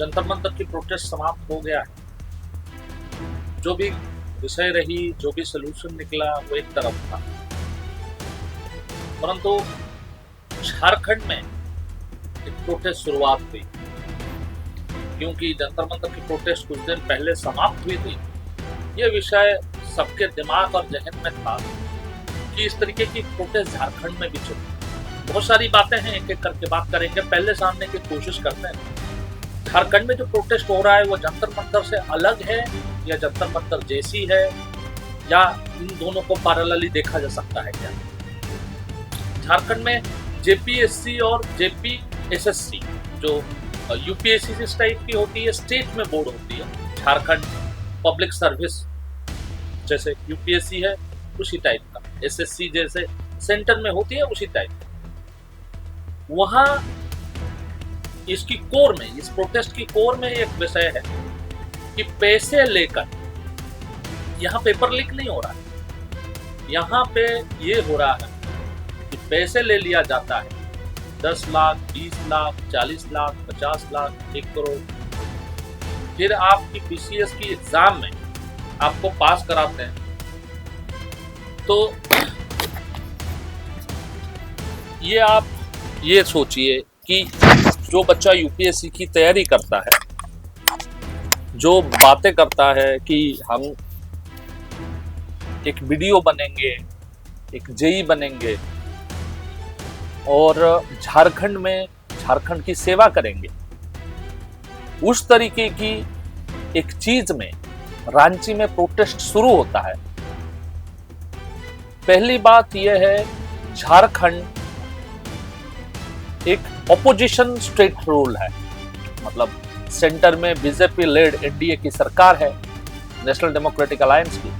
जंतर मंतर की प्रोटेस्ट समाप्त हो गया है। जो भी विषय रही, जो भी सोल्यूशन निकला, वो एक तरफ था। परंतु झारखंड में एक प्रोटेस्ट शुरुआत हुई, क्योंकि जंतर मंतर की प्रोटेस्ट कुछ दिन पहले समाप्त हुई थी। ये विषय सबके दिमाग और जहन में था कि इस तरीके की प्रोटेस्ट झारखंड में भी चली। बहुत सारी बातें हैं, एक एक करके बात करेंगे। पहले जानने की कोशिश करते हैं, झारखंड में जो प्रोटेस्ट हो रहा है वो जंतर मंतर से अलग है या जंतर मंतर जैसी है, या इन दोनों को पैरेलली देखा जा सकता है क्या? झारखंड में जेपीएससी और जेपीएसएससी जो यूपीएससी जिस टाइप की होती है, स्टेट में बोर्ड होती है, झारखंड पब्लिक सर्विस जैसे यूपीएससी है उसी टाइप का, एसएससी जैसे सेंटर में होती है उसी टाइप का। वहां इसकी कोर में, इस प्रोटेस्ट की कोर में एक विषय है कि पैसे लेकर, यहाँ पेपर लीक नहीं हो रहा है, यहाँ पे ये हो रहा है कि पैसे ले लिया जाता है, 10 लाख, 20 लाख, 40 लाख, 50 लाख, 1 करोड़। फिर आपकी पीसीएस की एग्जाम में आपको पास कराते हैं। तो ये आप ये सोचिए कि जो बच्चा यूपीएससी की तैयारी करता है, जो बातें करता है कि हम एक वीडियो बनेंगे, एक जेई बनेंगे और झारखंड में झारखंड की सेवा करेंगे, उस तरीके की एक चीज में रांची में प्रोटेस्ट शुरू होता है। पहली बात यह है, झारखंड एक ऑपोजिशन स्टेट रूल है, मतलब सेंटर में बीजेपी लेड एनडीए की सरकार है, नेशनल डेमोक्रेटिक अलायंस की।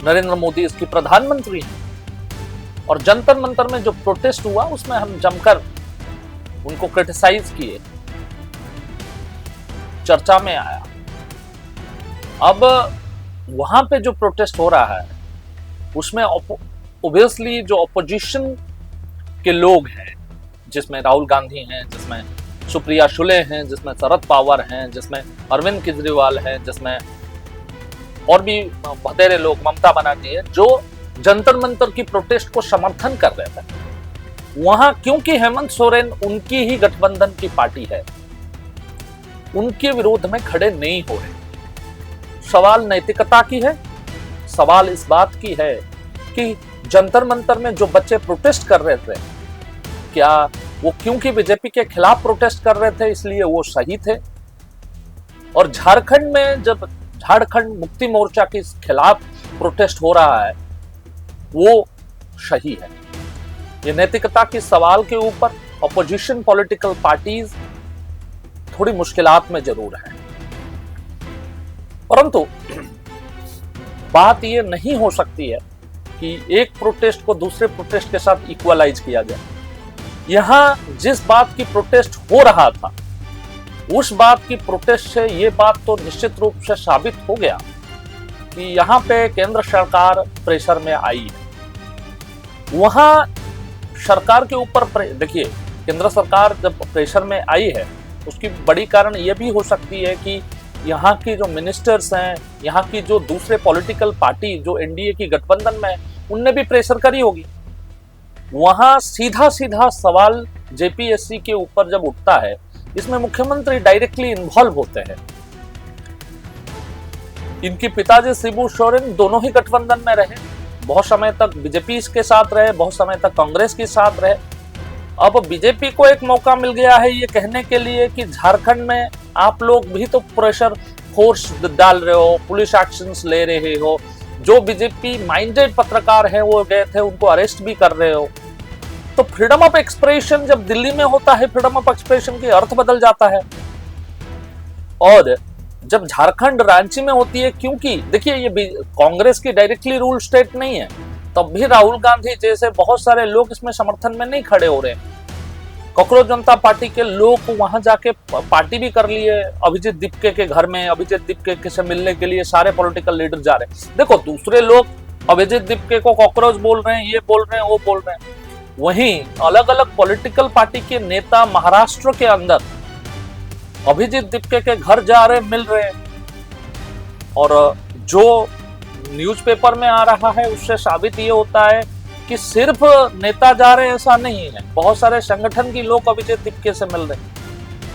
नरेंद्र मोदी इसकी प्रधानमंत्री हैं। और जंतर मंतर में जो प्रोटेस्ट हुआ उसमें हम जमकर उनको क्रिटिसाइज किए, चर्चा में आया। अब वहां पे जो प्रोटेस्ट हो रहा है उसमें ओब्वियसली जो ऑपोजिशन के लोग हैं, जिसमें राहुल गांधी हैं, जिसमें सुप्रिया शुले हैं, जिसमें शरद पवार हैं, जिसमें अरविंद केजरीवाल हैं, जिसमें और भी बतेरे लोग, ममता बनर्जी है, जो जंतर मंतर की प्रोटेस्ट को समर्थन कर रहे थे। वहां क्योंकि हेमंत सोरेन उनकी ही गठबंधन की पार्टी है, उनके विरोध में खड़े नहीं हो रहे। सवाल नैतिकता की है, सवाल इस बात की है कि जंतर मंतर में जो बच्चे प्रोटेस्ट कर रहे थे, क्या वो क्योंकि बीजेपी के खिलाफ प्रोटेस्ट कर रहे थे इसलिए वो सही थे? और झारखंड में जब झारखंड मुक्ति मोर्चा के खिलाफ प्रोटेस्ट हो रहा है वो सही है। ये नैतिकता के सवाल के ऊपर ऑपोजिशन पॉलिटिकल पार्टीज थोड़ी मुश्किलात में जरूर है, परंतु बात ये नहीं हो सकती है कि एक प्रोटेस्ट को दूसरे प्रोटेस्ट के साथ इक्वलाइज किया जाए। यहां जिस बात की प्रोटेस्ट हो रहा था, उस बात की प्रोटेस्ट से ये बात तो निश्चित रूप से साबित हो गया कि यहां पे केंद्र सरकार प्रेशर में आई है। वहां सरकार के ऊपर देखिए, केंद्र सरकार जब प्रेशर में आई है उसकी बड़ी कारण ये भी हो सकती है कि यहाँ की जो मिनिस्टर्स हैं, यहाँ की जो दूसरे पॉलिटिकल पार्टी जो एनडीए की गठबंधन में, उनने भी प्रेशर करी होगी। वहां सीधा सीधा सवाल जेपीएससी के ऊपर जब उठता है, इसमें मुख्यमंत्री डायरेक्टली इन्वॉल्व होते हैं। इनके पिताजी शिबू सोरेन दोनों ही गठबंधन में रहे, बहुत समय तक बीजेपी के साथ रहे, बहुत समय तक कांग्रेस के साथ रहे। अब बीजेपी को एक मौका मिल गया है ये कहने के लिए कि झारखंड में आप लोग भी तो प्रेशर फोर्स डाल रहे हो, पुलिस एक्शंस ले रहे हो, जो बीजेपी माइंडेड पत्रकार हैं वो गए थे उनको अरेस्ट भी कर रहे हो। तो फ्रीडम ऑफ एक्सप्रेशन जब दिल्ली में होता है, फ्रीडम ऑफ एक्सप्रेशन के अर्थ बदल जाता है। और जब झारखंड रांची में होती है, क्योंकि देखिए ये कांग्रेस की डायरेक्टली रूल स्टेट नहीं है, तब भी राहुल गांधी जैसे बहुत सारे लोग इसमें समर्थन में नहीं खड़े हो रहे। कॉकरोच जनता पार्टी के लोग वहां जाके पार्टी भी कर लिए, अभिजीत दीपके के घर में, अभिजीत दीपके से मिलने के लिए सारे पॉलिटिकल लीडर जा रहे हैं। देखो दूसरे लोग अभिजीत दीपके को कॉकरोच बोल रहे हैं, ये बोल रहे हैं, वो बोल रहे हैं। वहीं अलग अलग पॉलिटिकल पार्टी के नेता महाराष्ट्र के अंदर अभिजीत दीपके के घर जा रहे, मिल रहे, और जो न्यूज़पेपर में आ रहा है उससे साबित ये होता है कि सिर्फ नेता जा रहे ऐसा नहीं है, बहुत सारे संगठन के लोग अभिजीत दीपके से मिल रहे हैं।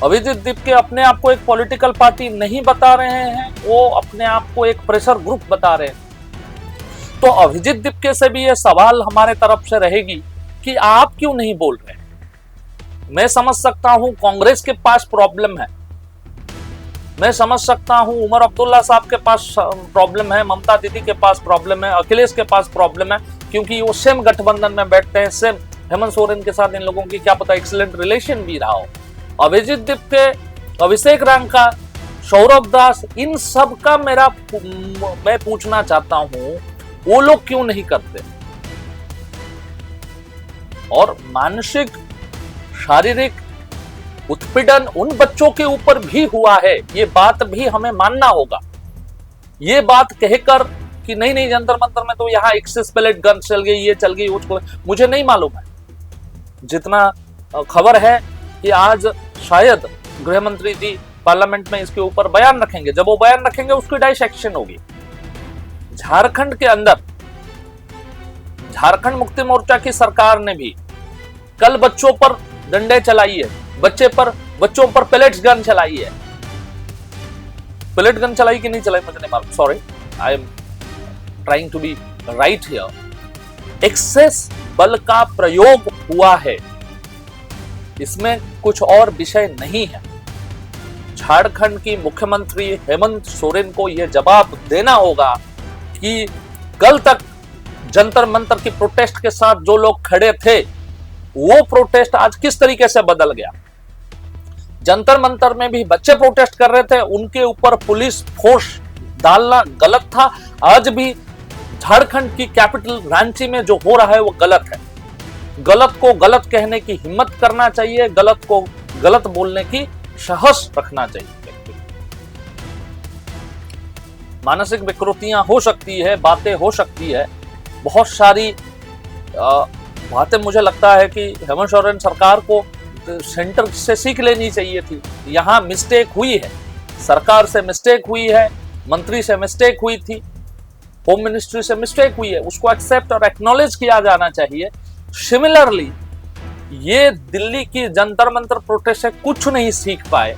अभिजीत दीपके अपने आप को एक पॉलिटिकल पार्टी नहीं बता रहे हैं, वो अपने आप को एक प्रेशर ग्रुप बता रहे हैं। तो अभिजीत दीपके से भी ये सवाल हमारे तरफ से रहेगी कि आप क्यों नहीं बोल रहे। मैं समझ सकता हूं कांग्रेस के पास प्रॉब्लम है, मैं समझ सकता हूं उमर अब्दुल्ला साहब के पास प्रॉब्लम है, ममता दीदी के पास प्रॉब्लम है, अखिलेश के पास प्रॉब्लम है, क्योंकि वो सेम गठबंधन में बैठते हैं, सेम हेमंत सोरेन के साथ इन लोगों की क्या पता एक्सीलेंट रिलेशन भी रहा हो। अभिजीत दीपके, अभिषेक रांका, सौरभ दास, इन सब का मैं पूछना चाहता हूं वो लोग क्यों नहीं करते। और मानसिक शारीरिक उत्पीड़न उन बच्चों के ऊपर भी हुआ है, ये बात भी हमें मानना होगा। ये बात कहकर कि नहीं जंतर मंतर में तो यहाँ एक्सेस पैलेट गन चल गई, ये चल गई, वो चल गई, मुझे नहीं मालूम है। जितना खबर है कि आज शायद गृह मंत्री जी पार्लियामेंट में इसके ऊपर बयान रखेंगे, जब वो बयान रखेंगे उसकी डाइसेक्शन होगी। झारखंड के अंदर झारखंड मुक्ति मोर्चा की सरकार ने भी कल बच्चों पर डंडे चलाई है, बच्चों पर पेलेट्स गन चलाई है। पेलेट गन चलाई कि नहीं चलाई मुझे नहीं मालूम, sorry, I am trying to be right here. Excess बल का प्रयोग हुआ है, इसमें कुछ और विषय नहीं है। झारखंड की मुख्यमंत्री हेमंत सोरेन को यह जवाब देना होगा कि कल तक जंतर मंतर की प्रोटेस्ट के साथ जो लोग खड़े थे वो प्रोटेस्ट आज किस तरीके से बदल गया। जंतर मंतर में भी बच्चे प्रोटेस्ट कर रहे थे, उनके ऊपर पुलिस फोर्स डालना गलत था। आज भी झारखंड की कैपिटल रांची में जो हो रहा है वो गलत है। गलत को गलत कहने की हिम्मत करना चाहिए, गलत को गलत बोलने की साहस रखना चाहिए। मानसिक विकृतियां हो सकती है, बातें हो सकती है, बहुत सारी बातें मुझे लगता है कि हेमंत सोरेन सरकार को सेंटर से सीख लेनी चाहिए थी। यहाँ मिस्टेक हुई है, सरकार से मिस्टेक हुई है, मंत्री से मिस्टेक हुई थी, होम मिनिस्ट्री से मिस्टेक हुई है, उसको एक्सेप्ट और एक्नॉलेज किया जाना चाहिए। सिमिलरली ये दिल्ली की जंतर मंतर प्रोटेस्ट से कुछ नहीं सीख पाए,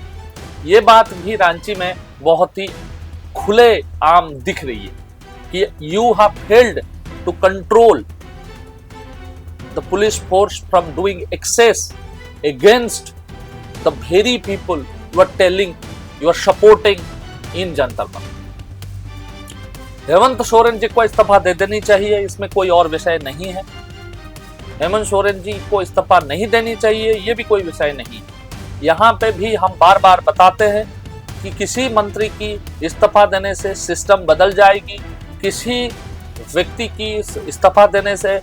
ये बात भी रांची में बहुत ही खुले आम दिख रही है कि you have failed to control the police force from doing excess against the very people you are telling you are supporting in Jantar Mantar। Hemant Soren ji को इस्तीफा दे देनी चाहिए, इसमें कोई और विषय नहीं है। हेमंत सोरेन जी को इस्तीफा नहीं देनी चाहिए, ये भी कोई विषय नहीं। यहाँ पे भी हम बार बार बताते हैं कि किसी मंत्री की इस्तीफा देने से सिस्टम बदल जाएगी, किसी व्यक्ति की इस्तीफा देने से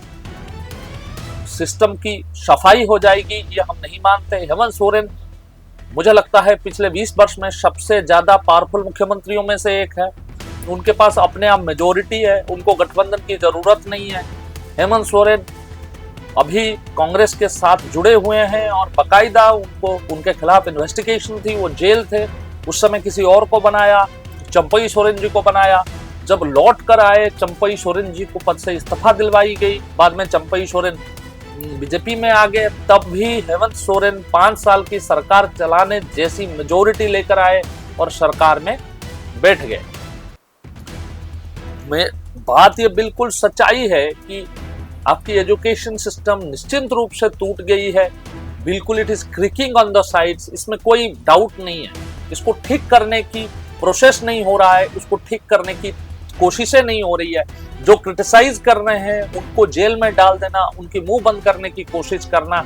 सिस्टम की सफाई हो जाएगी, ये हम नहीं मानते। हेमंत सोरेन मुझे लगता है पिछले 20 वर्ष में सबसे ज्यादा पावरफुल मुख्यमंत्रियों में से एक है। उनके पास अपने आप मेजोरिटी है, उनको गठबंधन की जरूरत नहीं है। हेमंत सोरेन अभी कांग्रेस के साथ जुड़े हुए हैं और बाकायदा उनके खिलाफ इन्वेस्टिगेशन थी, वो जेल थे, उस समय किसी और को बनाया, चंपई सोरेन जी को बनाया। जब लौट कर आए चंपई सोरेन जी को पद से इस्तीफा दिलवाई गई, बाद में चंपई सोरेन बीजेपी में आ गए, तब भी हेमंत सोरेन 5 साल की सरकार चलाने जैसी मेजोरिटी लेकर आए और सरकार में बैठ गए। बात ये बिल्कुल सच्चाई है कि आपकी एजुकेशन सिस्टम निश्चित रूप से टूट गई है, बिल्कुल it is creaking on the sides, इसमें कोई डाउट नहीं है। इसको ठीक करने की प्रोसेस नहीं हो रहा है, उसको ठीक करने की कोशिशें नहीं हो रही है। जो क्रिटिसाइज कर रहे हैं उनको जेल में डाल देना, उनकी मुंह बंद करने की कोशिश करना,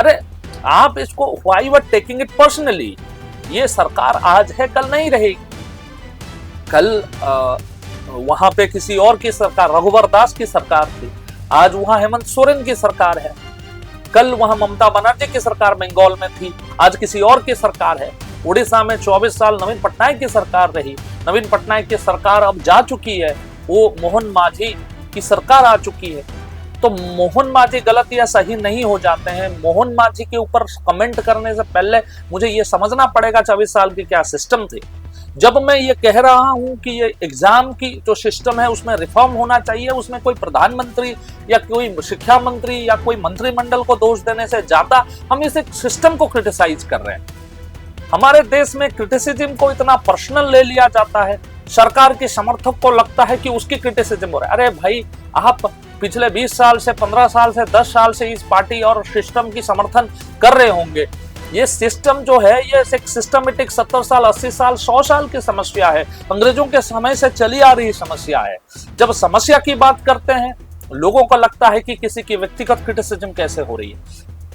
अरे आप इसको why you are taking it personally. ये सरकार आज है, कल नहीं रहेगी। कल वहां पे किसी और की सरकार, रघुवर दास की सरकार थी, आज वहां हेमंत सोरेन की सरकार है। कल वहां ममता बनर्जी की सरकार बंगाल में थी, आज किसी और की सरकार है। उड़ीसा में 24 साल नवीन पटनायक की सरकार रही, नवीन पटनायक की सरकार अब जा चुकी है, वो मोहन मांझी की सरकार आ चुकी है। तो मोहन माझी गलत या सही नहीं हो जाते हैं। मोहन माझी के ऊपर कमेंट करने से पहले मुझे ये समझना पड़ेगा 24 साल की क्या सिस्टम थी। जब मैं ये कह रहा हूं कि ये एग्जाम की जो सिस्टम है उसमें रिफॉर्म होना चाहिए, उसमें कोई प्रधानमंत्री या कोई शिक्षा मंत्री या कोई मंत्रिमंडल को दोष देने से ज्यादा हम इस एक सिस्टम को क्रिटिसाइज कर रहे हैं। हमारे देश में क्रिटिसिज्म को इतना पर्सनल ले लिया जाता है, सरकार के समर्थक को लगता है कि उसकी क्रिटिसिज्म हो रहा है। अरे भाई, आप पिछले 20 साल से 15 साल से 10 साल से इस पार्टी और सिस्टम की समर्थन कर रहे होंगे। ये सिस्टम जो है ये एक सिस्टमेटिक 70 साल 80 साल 100 साल की समस्या है, अंग्रेजों के समय से चली आ रही समस्या है। जब समस्या की बात करते हैं लोगों को लगता है कि किसी की व्यक्तिगत क्रिटिसिज्म कैसे हो रही है।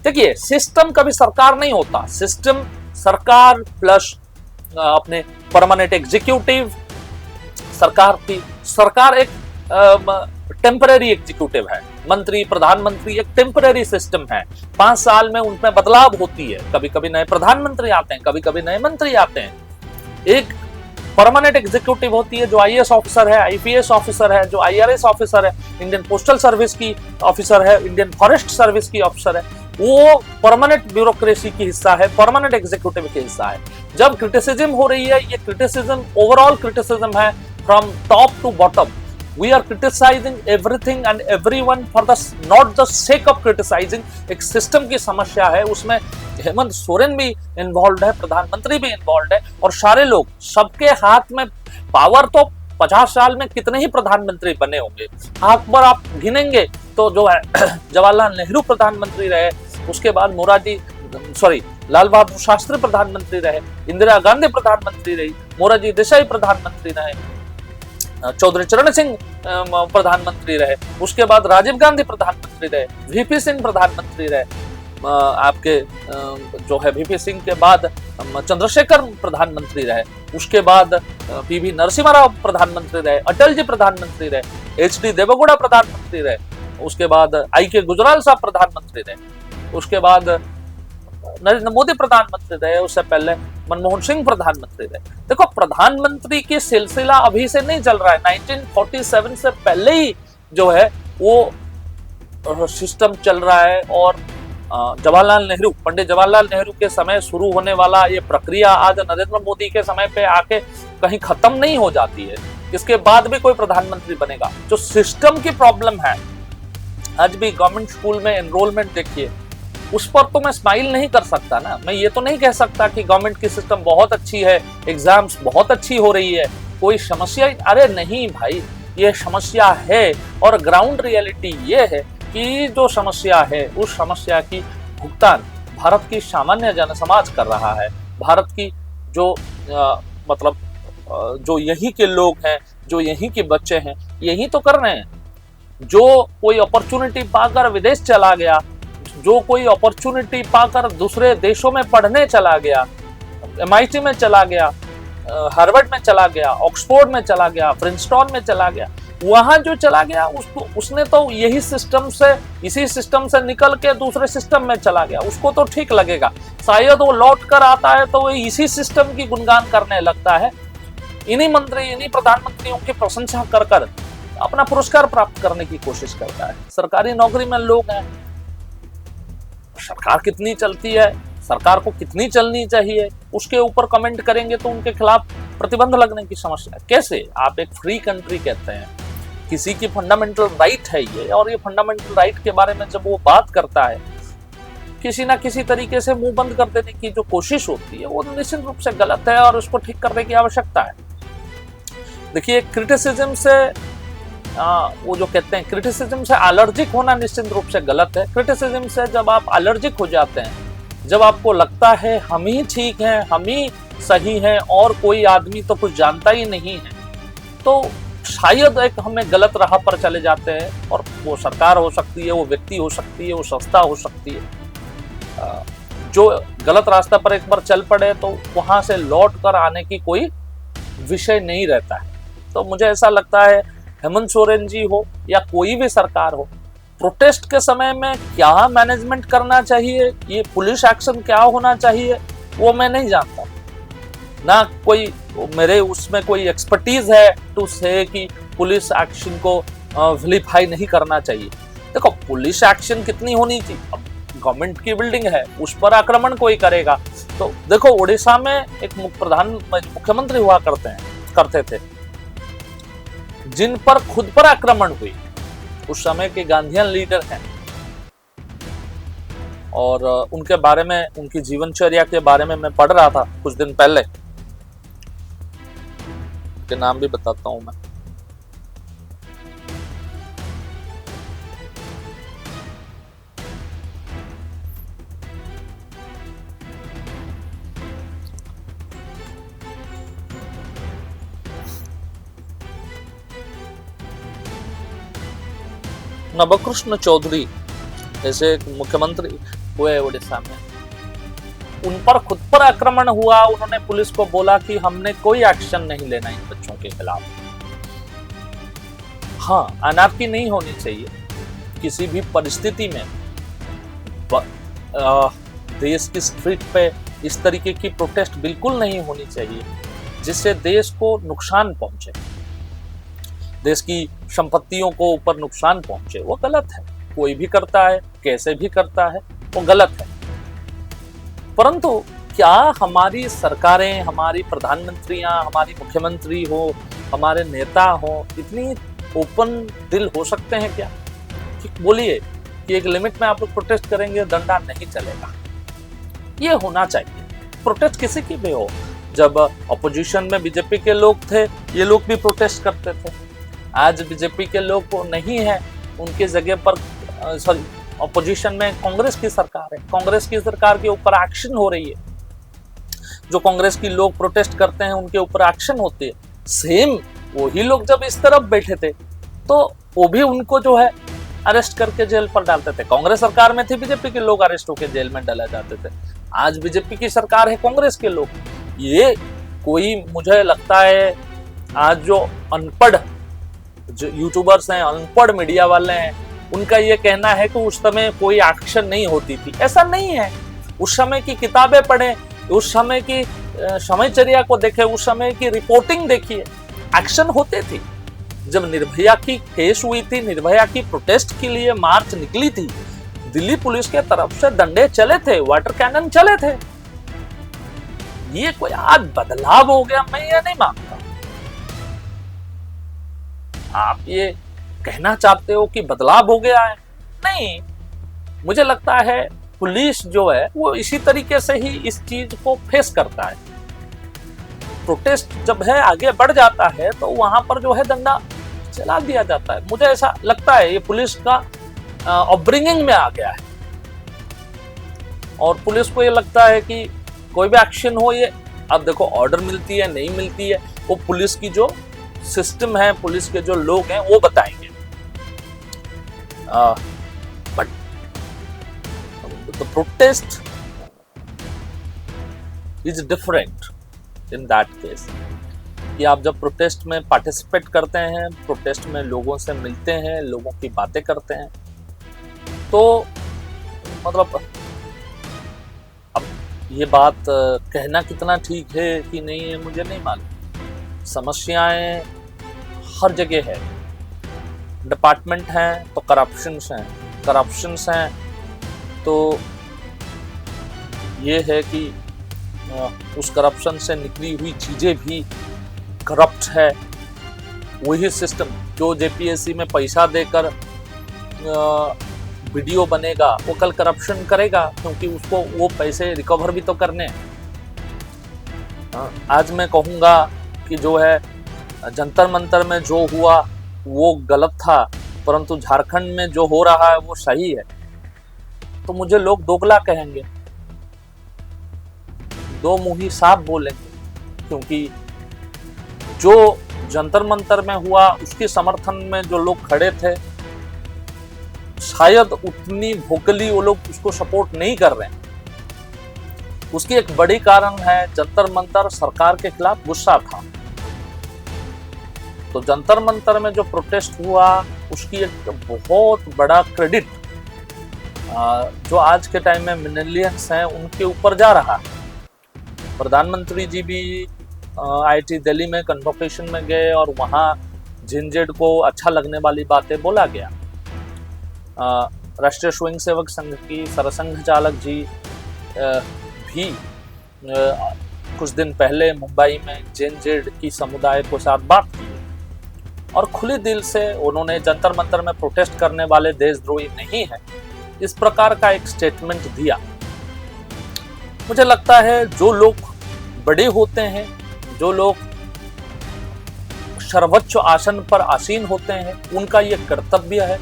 देखिए, सिस्टम कभी सरकार नहीं होता, सिस्टम सरकार प्लस अपने परमानेंट एग्जीक्यूटिव सरकार एक टेम्पररी एग्जीक्यूटिव है। मंत्री प्रधानमंत्री एक टेम्पररी सिस्टम है, 5 साल में उनमें बदलाव होती है, कभी कभी नए प्रधानमंत्री आते हैं, कभी कभी नए मंत्री आते हैं। एक परमानेंट एग्जीक्यूटिव होती है जो आईएएस ऑफिसर है, आईपीएस ऑफिसर है, जो आईआरएस ऑफिसर है, इंडियन पोस्टल सर्विस की ऑफिसर है, इंडियन फॉरेस्ट सर्विस की ऑफिसर है। वो परमानेंट ब्यूरोक्रेसी की हिस्सा है, परमानेंट एग्जीक्यूटिव की हिस्सा है। जब क्रिटिसिज्म हो रही है, ये क्रिटिसिज्म ओवरऑल क्रिटिसिज्म है from top to bottom. We are criticizing everything and everyone for the not the sake of criticizing। एक सिस्टम की समस्या है, उसमें हेमंत सोरेन भी इन्वॉल्व है, प्रधानमंत्री भी इन्वॉल्व है, और सारे लोग, सबके हाथ में पावर। तो 50 साल में कितने ही प्रधानमंत्री बने होंगे, अकबर आप गिनेंगे तो जो है जवाहरलाल नेहरू प्रधानमंत्री रहे, उसके बाद लाल बहादुर शास्त्री प्रधानमंत्री रहे, इंदिरा गांधी प्रधानमंत्री रही, मोरारजी देसाई प्रधानमंत्री रहे, चौधरी चरण सिंह प्रधानमंत्री रहे, उसके बाद राजीव गांधी प्रधानमंत्री रहे, वीपी सिंह प्रधानमंत्री रहे, आपके जो है वीपी सिंह के बाद चंद्रशेखर प्रधानमंत्री रहे, उसके बाद पीवी नरसिम्हा राव प्रधानमंत्री रहे, अटल जी प्रधानमंत्री रहे, एचडी देवेगौड़ा प्रधानमंत्री रहे, उसके बाद आई.के. गुजराल साहब प्रधानमंत्री रहे, उसके बाद नरेंद्र मोदी प्रधानमंत्री रहे, उससे पहले मनमोहन सिंह प्रधानमंत्री रहे। देखो, प्रधानमंत्री की सिलसिला अभी से नहीं चल रहा है, 1947 से पहले ही जो है वो सिस्टम चल रहा है। और पंडित जवाहरलाल नेहरू के समय शुरू होने वाला ये प्रक्रिया आज नरेंद्र मोदी के समय पे आके कहीं खत्म नहीं हो जाती है। इसके बाद भी कोई प्रधानमंत्री बनेगा। जो सिस्टम की प्रॉब्लम है, आज भी गवर्नमेंट स्कूल में एनरोलमेंट देखिए, उस पर तो मैं स्माइल नहीं कर सकता ना। मैं ये तो नहीं कह सकता कि गवर्नमेंट की सिस्टम बहुत अच्छी है, एग्जाम्स बहुत अच्छी हो रही है, कोई समस्या। अरे नहीं भाई, ये समस्या है। और ग्राउंड रियलिटी ये है कि जो समस्या है उस समस्या की भुगतान भारत की सामान्य जनसमाज कर रहा है। भारत की जो जो यहीं के लोग हैं, जो यहीं के बच्चे हैं, यही तो कर रहे हैं। जो कोई अपॉर्चुनिटी पाकर विदेश चला गया, जो कोई अपॉर्चुनिटी पाकर दूसरे देशों में पढ़ने चला गया, MIT में चला गया, हार्वर्ड में चला गया, ऑक्सफोर्ड में चला गया, प्रिंसटन में चला गया, वहां जो चला गया उसने तो इसी सिस्टम से निकल के दूसरे सिस्टम में चला गया। उसको तो ठीक लगेगा, शायद वो लौट कर आता है तो वो इसी सिस्टम की गुणगान करने लगता है, इन्हीं प्रधानमंत्रियों की प्रशंसा कर अपना पुरस्कार प्राप्त करने की कोशिश करता है। सरकारी नौकरी में लोग हैं, सरकार कितनी चलती है, सरकार को कितनी चलनी चाहिए, उसके ऊपर कमेंट करेंगे तो उनके खिलाफ प्रतिबंध लगने की समस्या। कैसे? आप एक फ्री कंट्री कहते हैं, किसी की फंडामेंटल राइट है ये, और ये फंडामेंटल राइट के बारे में जब वो बात करता है, किसी ना किसी तरीके से मुंह बंद कर देने की जो कोशिश होती है वो निश्चित रूप से गलत है और उसको ठीक करने की आवश्यकता है। देखिए, क्रिटिसिज्म से वो जो कहते हैं क्रिटिसिज्म से एलर्जिक होना निश्चित रूप से गलत है। क्रिटिसिज्म से जब आप एलर्जिक हो जाते हैं, जब आपको लगता है हम ही ठीक हैं, हम ही सही हैं और कोई आदमी तो कुछ जानता ही नहीं है, तो शायद एक हमें गलत राह पर चले जाते हैं। और वो सरकार हो सकती है, वो व्यक्ति हो सकती है, वो संस्था हो सकती है, जो गलत रास्ते पर एक बार चल पड़े तो वहां से लौट कर आने की कोई विषय नहीं रहता है। तो मुझे ऐसा लगता है हेमंत सोरेन जी हो या कोई भी सरकार हो, प्रोटेस्ट के समय में क्या मैनेजमेंट करना चाहिए, ये पुलिस एक्शन क्या होना चाहिए, वो मैं नहीं जानता। ना कोई मेरे उसमें कोई एक्सपर्टीज है टू से कि पुलिस एक्शन को विलिफाई नहीं करना चाहिए। देखो पुलिस एक्शन कितनी होनी थी, अब गवर्नमेंट की बिल्डिंग है उस पर आक्रमण कोई करेगा। तो देखो उड़ीसा में एक मुख्यमंत्री हुआ करते थे जिन पर खुद पर आक्रमण हुई, उस समय के गांधीयन लीडर हैं, और उनके बारे में, उनकी जीवनचर्या के बारे में मैं पढ़ रहा था कुछ दिन पहले, के नाम भी बताता हूं मैं। नवकृष्ण चौधरी जैसे मुख्यमंत्री हुए उड़ीसा में, उन पर खुद पर आक्रमण हुआ। उन्होंने पुलिस को बोला कि हमने कोई एक्शन नहीं लेना इन बच्चों के खिलाफ। हाँ, अनार्की नहीं होनी चाहिए किसी भी परिस्थिति में। देश की स्ट्रीट पे इस तरीके की प्रोटेस्ट बिल्कुल नहीं होनी चाहिए जिससे देश को नुकसान पहुंचे, देश की संपत्तियों को ऊपर नुकसान पहुंचे। वो गलत है, कोई भी करता है, कैसे भी करता है, वो गलत है। परंतु क्या हमारी सरकारें, हमारी प्रधानमंत्रियां, हमारी मुख्यमंत्री हो, हमारे नेता हो, इतनी ओपन दिल हो सकते हैं क्या कि बोलिए कि एक लिमिट में आप लोग प्रोटेस्ट करेंगे, डंडा नहीं चलेगा? ये होना चाहिए। प्रोटेस्ट किसी की भी हो, जब अपोजिशन में बीजेपी के लोग थे, ये लोग भी प्रोटेस्ट करते थे। आज बीजेपी के लोग को नहीं है, उनकी जगह पर सॉरी अपोजिशन में कांग्रेस की सरकार है, कांग्रेस की सरकार के ऊपर एक्शन हो रही है। जो कांग्रेस की लोग प्रोटेस्ट करते हैं उनके ऊपर एक्शन होती है। सेम वही लोग जब इस तरफ बैठे थे तो वो भी उनको जो है अरेस्ट करके जेल पर डालते थे। कांग्रेस सरकार में थे, बीजेपी के लोग अरेस्ट होकर जेल में डाले जाते थे। आज बीजेपी की सरकार है, कांग्रेस के लोग, ये कोई, मुझे लगता है आज जो अनपढ़ जो यूट्यूबर्स हैं, अनपढ़ मीडिया वाले हैं, उनका ये कहना है कि उस समय कोई एक्शन नहीं होती थी। ऐसा नहीं है। उस समय की किताबें पढ़ें, उस समय की समयचर्या को देखें, उस समय की रिपोर्टिंग देखिए, एक्शन होते थे। जब निर्भया की केस हुई थी, निर्भया की प्रोटेस्ट के लिए मार्च निकली थी, दिल्ली पुलिस के तरफ से डंडे चले थे, वाटर कैनन चले थे। ये कोई आज बदलाव हो गया, मैं ये नहीं मानता। आप ये कहना चाहते हो कि बदलाव हो गया है? नहीं, मुझे लगता है पुलिस जो है वो इसी तरीके से ही इस चीज को फेस करता है। प्रोटेस्ट जब है आगे बढ़ जाता है तो वहां पर जो है डंडा चला दिया जाता है। मुझे ऐसा लगता है ये पुलिस का अपब्रिंगिंग में आ गया है, और पुलिस को ये लगता है कि कोई भी एक्शन हो, ये अब देखो ऑर्डर मिलती है नहीं मिलती है, वो पुलिस की जो सिस्टम है, पुलिस के जो लोग हैं वो बताएंगे। But the protest is different in that case, कि आप जब प्रोटेस्ट में पार्टिसिपेट करते हैं, प्रोटेस्ट में लोगों से मिलते हैं, लोगों की बातें करते हैं, तो मतलब अब ये बात कहना कितना ठीक है कि नहीं है मुझे नहीं मालूम। समस्याएं हर जगह है, डिपार्टमेंट हैं तो करप्शंस हैं तो ये है कि उस करप्शन से निकली हुई चीज़ें भी करप्ट है। वही सिस्टम जो जेपीएससी में पैसा देकर वीडियो बनेगा वो कल करप्शन करेगा, क्योंकि उसको वो पैसे रिकवर भी तो करने हैं। आज मैं कहूँगा कि जो है जंतर मंतर में जो हुआ वो गलत था, परंतु झारखंड में जो हो रहा है वो सही है, तो मुझे लोग दोगला कहेंगे, दो मुंही साफ बोलेंगे। क्योंकि जो जंतर मंतर में हुआ उसके समर्थन में जो लोग खड़े थे, शायद उतनी वोकली वो लोग उसको सपोर्ट नहीं कर रहे हैं। उसकी एक बड़ी कारण है जंतर मंतर सरकार के खिलाफ गुस्सा था। तो जंतर मंतर में जो प्रोटेस्ट हुआ उसकी एक बहुत बड़ा क्रेडिट जो आज के टाइम में मिलियंस हैं उनके ऊपर जा रहा है। प्रधानमंत्री जी भी आईआईटी दिल्ली में कन्वोकेशन में गए और वहाँ झंझट को अच्छा लगने वाली बातें बोला गया। राष्ट्रीय स्वयंसेवक संघ की सरसंघ चालक जी भी कुछ दिन पहले मुंबई में जेएनजेड की समुदाय के साथ बात की और खुले दिल से उन्होंने जंतर मंतर में प्रोटेस्ट करने वाले देशद्रोही नहीं है, इस प्रकार का एक स्टेटमेंट दिया। मुझे लगता है जो लोग बड़े होते हैं, जो लोग सर्वोच्च आसन पर आसीन होते हैं, उनका यह कर्तव्य है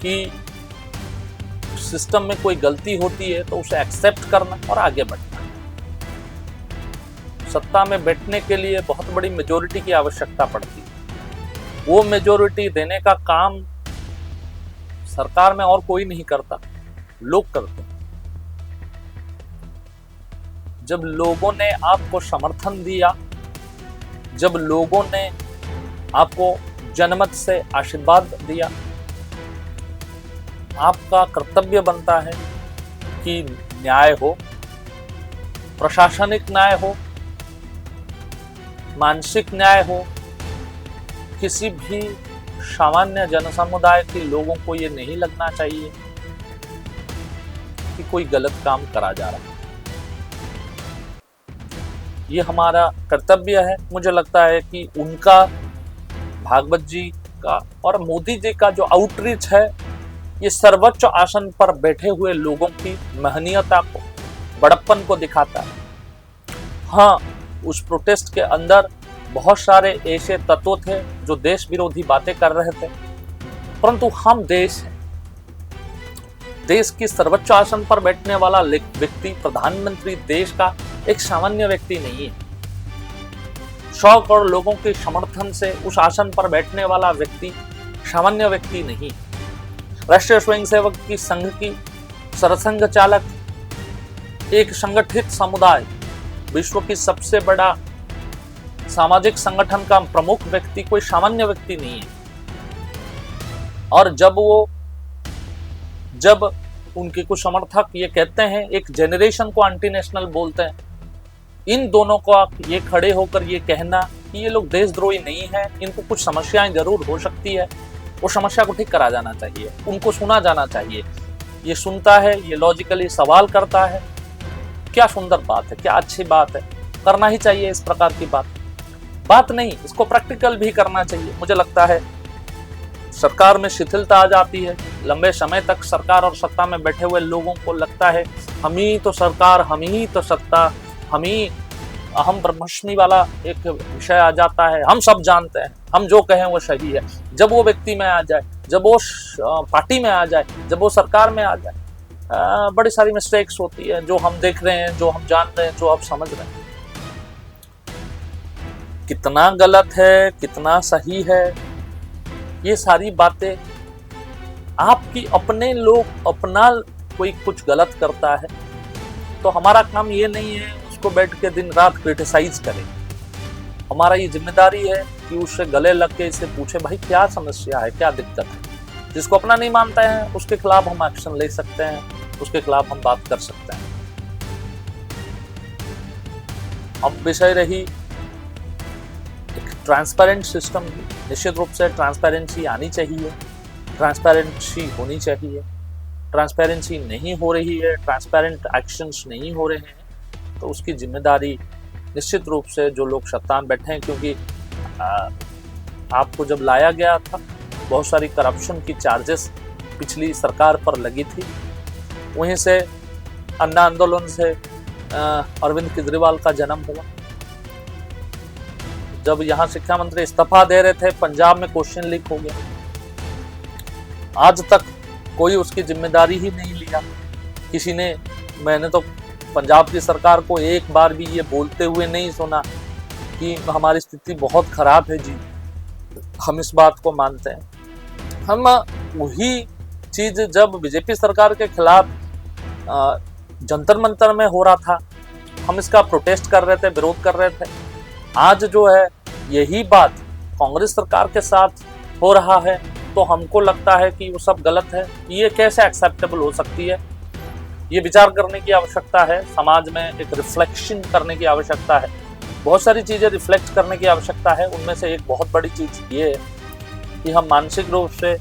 कि सिस्टम में कोई गलती होती है तो उसे एक्सेप्ट करना और आगे बढ़ना। सत्ता में बैठने के लिए बहुत बड़ी मेजोरिटी की आवश्यकता पड़ती है। वो मेजोरिटी देने का काम सरकार में और कोई नहीं करता, लोग करते हैं। जब लोगों ने आपको समर्थन दिया, जब लोगों ने आपको जनमत से आशीर्वाद दिया, आपका कर्तव्य बनता है कि न्याय हो, प्रशासनिक न्याय हो, मानसिक न्याय हो। किसी भी सामान्य जनसमुदाय के लोगों को ये नहीं लगना चाहिए कि कोई गलत काम करा जा रहा है। ये हमारा कर्तव्य है। मुझे लगता है कि उनका, भागवत जी का और मोदी जी का जो आउटरीच है, ये सर्वोच्च आसन पर बैठे हुए लोगों की महनीयता को, बड़प्पन को दिखाता है। हाँ, उस प्रोटेस्ट के अंदर बहुत सारे ऐसे तत्व थे जो देश विरोधी बातें कर रहे थे, परंतु हम देश हैं। देश की सर्वोच्च आसन पर बैठने वाला व्यक्ति, प्रधानमंत्री, देश का एक सामान्य व्यक्ति नहीं है। 100 करोड़ लोगों के समर्थन से उस आसन पर बैठने वाला व्यक्ति सामान्य व्यक्ति नहीं। राष्ट्रीय स्वयंसेवक की संघ की सरसंघ चालक एक संगठित समुदाय, विश्व की सबसे बड़ा सामाजिक संगठन का प्रमुख व्यक्ति कोई सामान्य व्यक्ति नहीं है। और जब उनके कुछ समर्थक ये कहते हैं, एक जेनरेशन को एंटी नेशनल बोलते हैं, इन दोनों को आप ये खड़े होकर ये कहना कि ये लोग देशद्रोही नहीं है, इनको कुछ समस्याएं जरूर हो सकती है, वो समस्या को ठीक करा जाना चाहिए, उनको सुना जाना चाहिए। ये सुनता है, ये लॉजिकली सवाल करता है, क्या सुंदर बात है, क्या अच्छी बात है, करना ही चाहिए इस प्रकार की बात नहीं, इसको प्रैक्टिकल भी करना चाहिए। मुझे लगता है सरकार में शिथिलता आ जाती है। लंबे समय तक सरकार और सत्ता में बैठे हुए लोगों को लगता है हम ही तो सरकार, हम ही तो सत्ता, हम ही अहम ब्रह्मस्मि वाला एक विषय आ जाता है। हम सब जानते हैं, हम जो कहें वो सही है। जब वो व्यक्ति में आ जाए, जब वो पार्टी में आ जाए, जब वो सरकार में आ जाए, बड़ी सारी मिस्टेक्स होती है जो हम देख रहे हैं, जो हम जान रहे हैं, जो आप समझ रहे हैं। कितना गलत है, कितना सही है, ये सारी बातें आपकी अपने लोग, अपना कोई कुछ गलत करता है तो हमारा काम ये नहीं है उसको बैठ के दिन रात क्रिटिसाइज करें। हमारा ये जिम्मेदारी है कि उससे गले लग के इसे पूछे, भाई क्या समस्या है, क्या दिक्कत है। जिसको अपना नहीं मानता है उसके खिलाफ हम एक्शन ले सकते हैं, उसके खिलाफ हम बात कर सकते हैं। अब विषय रही एक ट्रांसपेरेंट सिस्टम की। निश्चित रूप से ट्रांसपेरेंसी आनी चाहिए, ट्रांसपेरेंसी होनी चाहिए। ट्रांसपेरेंसी नहीं हो रही है, ट्रांसपेरेंट एक्शंस नहीं हो रहे हैं, तो उसकी जिम्मेदारी निश्चित रूप से जो लोग सत्ता में बैठे हैं, क्योंकि आपको जब लाया गया था बहुत सारी करप्शन की चार्जेस पिछली सरकार पर लगी थी। वहीं से अन्ना आंदोलन से अरविंद केजरीवाल का जन्म हुआ। जब यहाँ शिक्षा मंत्री इस्तीफा दे रहे थे, पंजाब में क्वेश्चन लीक हो गया। आज तक कोई उसकी जिम्मेदारी ही नहीं लिया किसी ने। मैंने तो पंजाब की सरकार को एक बार भी ये बोलते हुए नहीं सुना कि हमारी स्थिति बहुत खराब है जी, हम इस बात को मानते हैं। हम वही चीज जब बीजेपी सरकार के खिलाफ जंतर मंतर में हो रहा था, हम इसका प्रोटेस्ट कर रहे थे, विरोध कर रहे थे। आज जो है यही बात कांग्रेस सरकार के साथ हो रहा है, तो हमको लगता है कि वो सब गलत है। ये कैसे एक्सेप्टेबल हो सकती है, ये विचार करने की आवश्यकता है। समाज में एक रिफ्लेक्शन करने की आवश्यकता है, बहुत सारी चीज़ें रिफ्लेक्ट करने की आवश्यकता है। उनमें से एक बहुत बड़ी चीज़ ये है कि हम मानसिक रूप से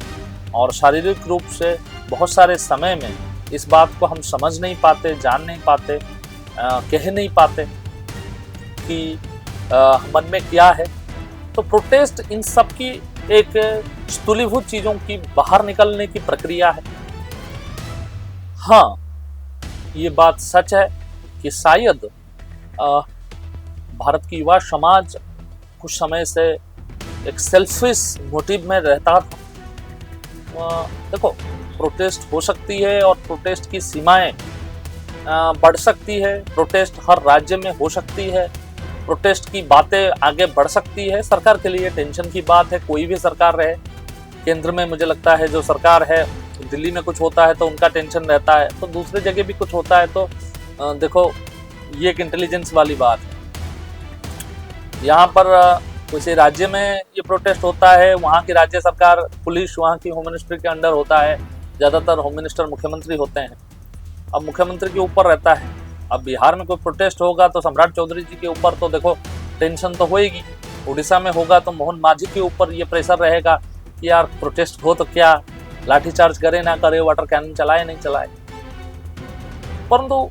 और शारीरिक रूप से बहुत सारे समय में इस बात को हम समझ नहीं पाते, जान नहीं पाते, कह नहीं पाते कि मन में क्या है। तो प्रोटेस्ट इन सब की एक स्थूलीभूत चीजों की बाहर निकलने की प्रक्रिया है। हाँ, ये बात सच है कि शायद भारत की युवा समाज कुछ समय से एक सेल्फिश मोटिव में रहता था। देखो, प्रोटेस्ट हो सकती है और प्रोटेस्ट की सीमाएं बढ़ सकती है, प्रोटेस्ट हर राज्य में हो सकती है, प्रोटेस्ट की बातें आगे बढ़ सकती है। सरकार के लिए टेंशन की बात है, कोई भी सरकार रहे। केंद्र में मुझे लगता है जो सरकार है, दिल्ली में कुछ होता है तो उनका टेंशन रहता है, तो दूसरी जगह भी कुछ होता है तो देखो, ये एक इंटेलिजेंस वाली बात है। यहाँ पर किसी राज्य में ये प्रोटेस्ट होता है, वहाँ की राज्य सरकार, पुलिस वहाँ की होम मिनिस्ट्री के अंडर होता है। ज़्यादातर होम मिनिस्टर मुख्यमंत्री होते हैं। अब मुख्यमंत्री के ऊपर रहता है। अब बिहार में कोई प्रोटेस्ट होगा तो सम्राट चौधरी जी के ऊपर तो देखो टेंशन तो होएगी। उड़ीसा में होगा तो मोहन मांझी के ऊपर ये प्रेशर रहेगा कि यार प्रोटेस्ट हो तो क्या, लाठीचार्ज करे ना करे, वाटर कैनन चलाए नहीं चलाए। परंतु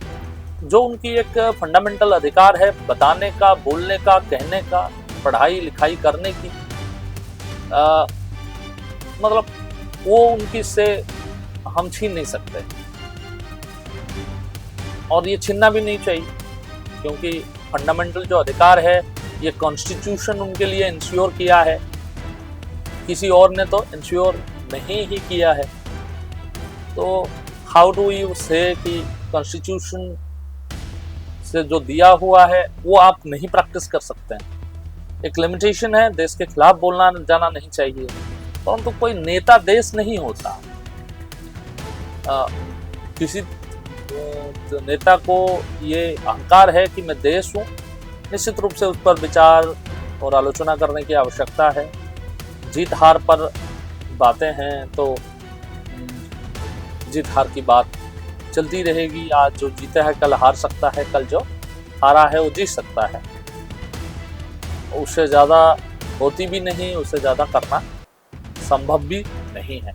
जो उनकी एक फंडामेंटल अधिकार है बताने का, बोलने का, कहने का, पढ़ाई लिखाई करने की, मतलब वो उनकी से हम छीन नहीं सकते और ये छीनना भी नहीं चाहिए, क्योंकि फंडामेंटल जो अधिकार है ये कॉन्स्टिट्यूशन उनके लिए इंश्योर किया है, किसी और ने तो इंश्योर नहीं ही किया है। तो हाउ डू यू से कि कॉन्स्टिट्यूशन से जो दिया हुआ है वो आप नहीं प्रैक्टिस कर सकते हैं। एक लिमिटेशन है, देश के खिलाफ बोलना जाना नहीं चाहिए, परंतु तो कोई नेता देश नहीं होता। किसी नेता को ये अहंकार है कि मैं देश हूँ, निश्चित रूप से उस पर विचार और आलोचना करने की आवश्यकता है। जीत हार पर बातें हैं तो जीत हार की बात चलती रहेगी। आज जो जीता है कल हार सकता है, कल जो हारा है वो जीत सकता है। उससे ज़्यादा होती भी नहीं, उससे ज़्यादा करना संभव भी नहीं है,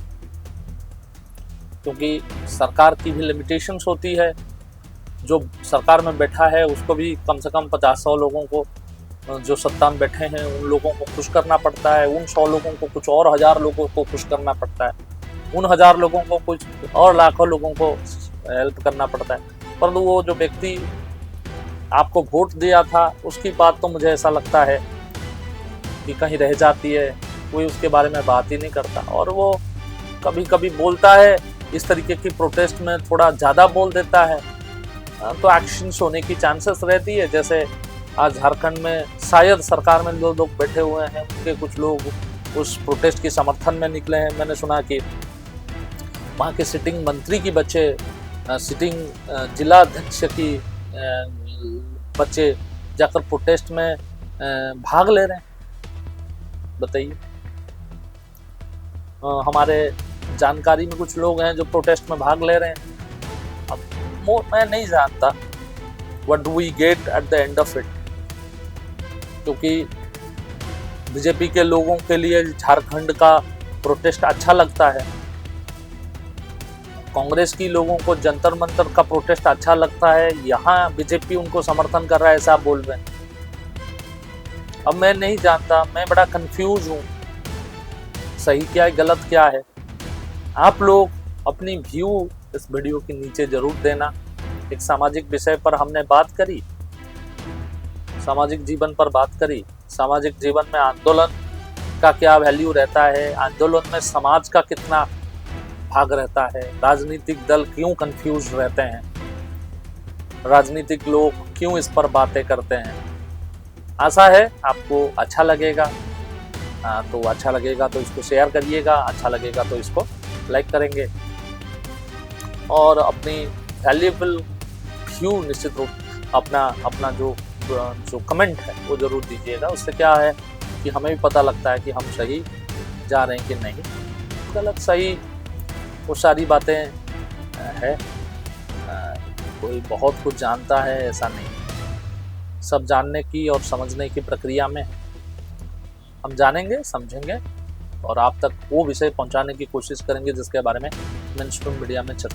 क्योंकि सरकार की भी लिमिटेशंस होती है। जो सरकार में बैठा है उसको भी कम से कम 50-100 लोगों को, जो सत्ता में बैठे हैं उन लोगों को खुश करना पड़ता है, उन 100 लोगों को कुछ और 1000 लोगों को खुश करना पड़ता है, उन 1000 लोगों को कुछ और लाखों लोगों को हेल्प करना पड़ता है। परंतु वो जो व्यक्ति आपको वोट दिया था उसकी बात तो मुझे ऐसा लगता है कि कहीं रह जाती है, कोई उसके बारे में बात ही नहीं करता। और वो कभी कभी बोलता है इस तरीके की प्रोटेस्ट में थोड़ा ज़्यादा बोल देता है, तो एक्शंस होने की चांसेस रहती है। जैसे आज झारखंड में शायद सरकार में जो लोग बैठे हुए हैं उनके कुछ लोग उस प्रोटेस्ट के समर्थन में निकले हैं। मैंने सुना कि वहाँ के सिटिंग मंत्री की बच्चे, सिटिंग जिला अध्यक्ष की बच्चे जाकर प्रोटेस्ट में भाग ले रहे हैं। बताइए, हमारे जानकारी में कुछ लोग हैं जो प्रोटेस्ट में भाग ले रहे हैं। अब मैं नहीं जानता what do we get at the end of it, क्योंकि बीजेपी के लोगों के लिए झारखंड का प्रोटेस्ट अच्छा लगता है, कांग्रेस की लोगों को जंतर मंतर का प्रोटेस्ट अच्छा लगता है, यहाँ बीजेपी उनको समर्थन कर रहा है, ऐसा आप बोल रहे हैं। अब मैं नहीं जानता, मैं बड़ा कंफ्यूज हूँ, सही क्या है गलत क्या है। आप लोग अपनी व्यू इस वीडियो के नीचे जरूर देना। एक सामाजिक विषय पर हमने बात करी, सामाजिक जीवन पर बात करी। सामाजिक जीवन में आंदोलन का क्या वैल्यू रहता है, आंदोलन में समाज का कितना भाग रहता है, राजनीतिक दल क्यों कंफ्यूज रहते हैं, राजनीतिक लोग क्यों इस पर बातें करते हैं। आशा है आपको अच्छा लगेगा। तो अच्छा लगेगा तो इसको शेयर करिएगा, अच्छा लगेगा तो इसको लाइक करेंगे और अपनी वैल्यूएबल व्यू निश्चित रूप अपना जो कमेंट है वो जरूर दीजिएगा। उससे क्या है कि हमें भी पता लगता है कि हम सही जा रहे हैं कि नहीं, गलत सही वो सारी बातें है। कोई बहुत कुछ जानता है ऐसा नहीं, सब जानने की और समझने की प्रक्रिया में हम जानेंगे, समझेंगे और आप तक वो विषय पहुंचाने की कोशिश करेंगे जिसके बारे में मेन स्ट्रीम मीडिया में चर्चा